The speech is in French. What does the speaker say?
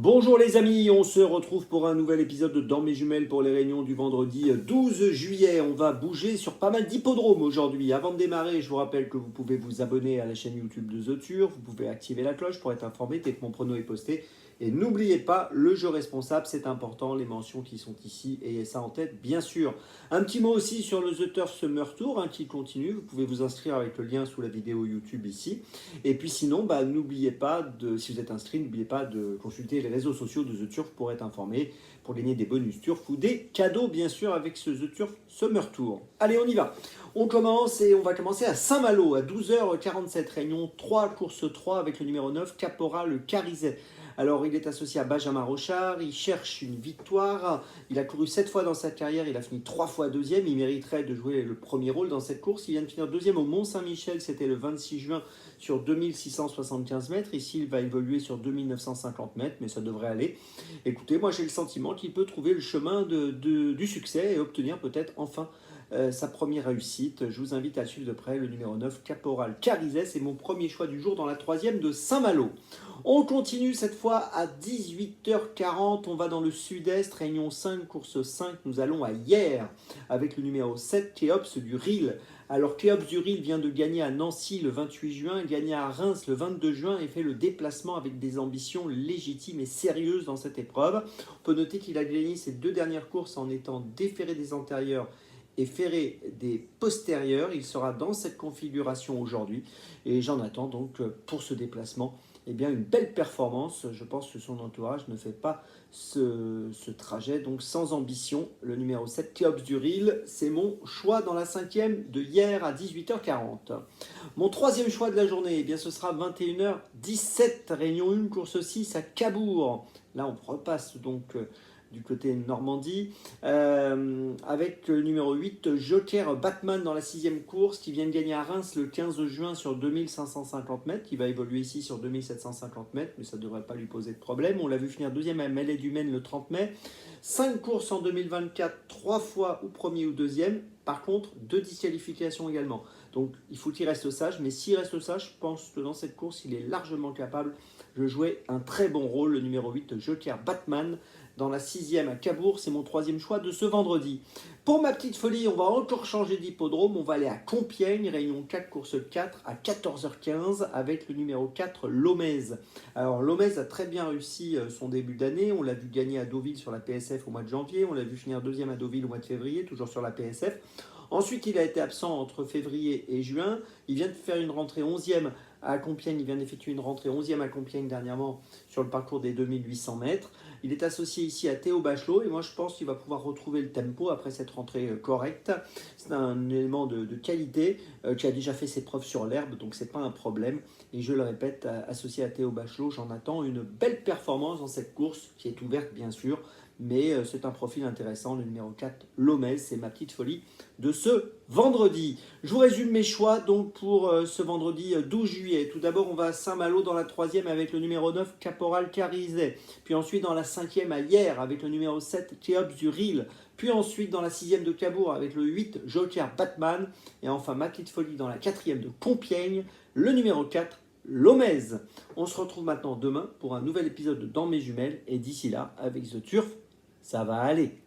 Bonjour les amis, on se retrouve pour un nouvel épisode de Dans mes jumelles pour les réunions du vendredi 12 juillet. On va bouger sur pas mal d'hippodromes aujourd'hui. Avant de démarrer, je vous rappelle que vous pouvez vous abonner à la chaîne YouTube de The Turf, vous pouvez activer la cloche pour être informé dès que mon prono est posté. Et n'oubliez pas, le jeu responsable, c'est important, les mentions qui sont ici, ayez ça en tête bien sûr. Un petit mot aussi sur le The Turf Summer Tour qui continue, vous pouvez vous inscrire avec le lien sous la vidéo YouTube ici. Et puis sinon, n'oubliez pas, si vous êtes inscrit, n'oubliez pas de consulter les réseaux sociaux de The Turf pour être informé, pour gagner des bonus Turf ou des cadeaux bien sûr avec ce The Turf Summer Tour. Allez, on y va. On commence et on va commencer à Saint-Malo à 12h47, réunion 3, course 3 avec le numéro 9, Caporal Carizet. Alors, il est associé à Benjamin Rochard, il cherche une victoire. Il a couru 7 fois dans sa carrière, il a fini 3 fois deuxième. Il mériterait de jouer le premier rôle dans cette course. Il vient de finir deuxième au Mont-Saint-Michel, c'était le 26 juin sur 2675 mètres. Ici, il va évoluer sur 2950 mètres, mais ça devrait aller. Écoutez, moi j'ai le sentiment qu'il peut trouver le chemin du succès et obtenir peut-être enfin sa première réussite. Je vous invite à suivre de près le numéro 9, Caporal Carizet. C'est mon premier choix du jour dans la troisième de Saint-Malo. On continue cette fois à 18h40. On va dans le sud-est, réunion 5, course 5. Nous allons à Hyères avec le numéro 7, Kéops du Ril. Alors Kéops du Ril vient de gagner à Nancy le 28 juin, gagner à Reims le 22 juin et fait le déplacement avec des ambitions légitimes et sérieuses dans cette épreuve. On peut noter qu'il a gagné ses deux dernières courses en étant déféré des antérieurs et ferré des postérieurs. Il sera dans cette configuration aujourd'hui et j'en attends donc pour ce déplacement une belle performance. Je pense que son entourage ne fait pas ce trajet donc sans ambition. Le numéro 7, Kéops du Ril, c'est mon choix dans la cinquième de hier à 18h40. Mon troisième choix de la journée, ce sera 21h17, réunion 1, course 6 à Cabourg. Là on repasse donc du côté Normandie, avec le numéro 8, Joker Batman dans la sixième course, qui vient de gagner à Reims le 15 juin sur 2550 mètres, qui va évoluer ici sur 2750 mètres, mais ça ne devrait pas lui poser de problème. On l'a vu finir deuxième à Mêlée du Maine le 30 mai. 5 courses en 2024, 3 fois ou premier ou deuxième. Par contre, 2 disqualifications également. Donc il faut qu'il reste sage, mais s'il reste sage, je pense que dans cette course, il est largement capable de jouer un très bon rôle. Le numéro 8, Joker Batman, dans la sixième à Cabourg, c'est mon troisième choix de ce vendredi. Pour ma petite folie, on va encore changer d'hippodrome. On va aller à Compiègne, réunion 4, course 4 à 14h15 avec le numéro 4, Lomez. Alors Lomez a très bien réussi son début d'année. On l'a vu gagner à Deauville sur la PSF au mois de janvier. On l'a vu finir deuxième à Deauville au mois de février, toujours sur la PSF. Ensuite, il a été absent entre février et juin. Il vient de faire une rentrée 11e à Compiègne. Il vient d'effectuer une rentrée 11e à Compiègne dernièrement sur le parcours des 2800 mètres. Il est associé ici à Théo Bachelot et moi je pense qu'il va pouvoir retrouver le tempo après cette rentrée correcte. C'est un élément de qualité qui a déjà fait ses preuves sur l'herbe, donc c'est pas un problème. Et je le répète, associé à Théo Bachelot, j'en attends une belle performance dans cette course qui est ouverte bien sûr. Mais c'est un profil intéressant, le numéro 4, Lomez, c'est ma petite folie de ce vendredi. Je vous résume mes choix donc pour ce vendredi 12 juillet. Tout d'abord, on va à Saint-Malo dans la troisième avec le numéro 9, Caporal Carizet. Puis ensuite dans la cinquième à Hyères avec le numéro 7, Kéops du Ril. Puis ensuite dans la sixième de Cabourg avec le 8, Joker Batman. Et enfin ma petite folie dans la quatrième de Compiègne, le numéro 4, Lomez. On se retrouve maintenant demain pour un nouvel épisode de Dans mes jumelles. Et d'ici là, avec The Turf, ça va aller.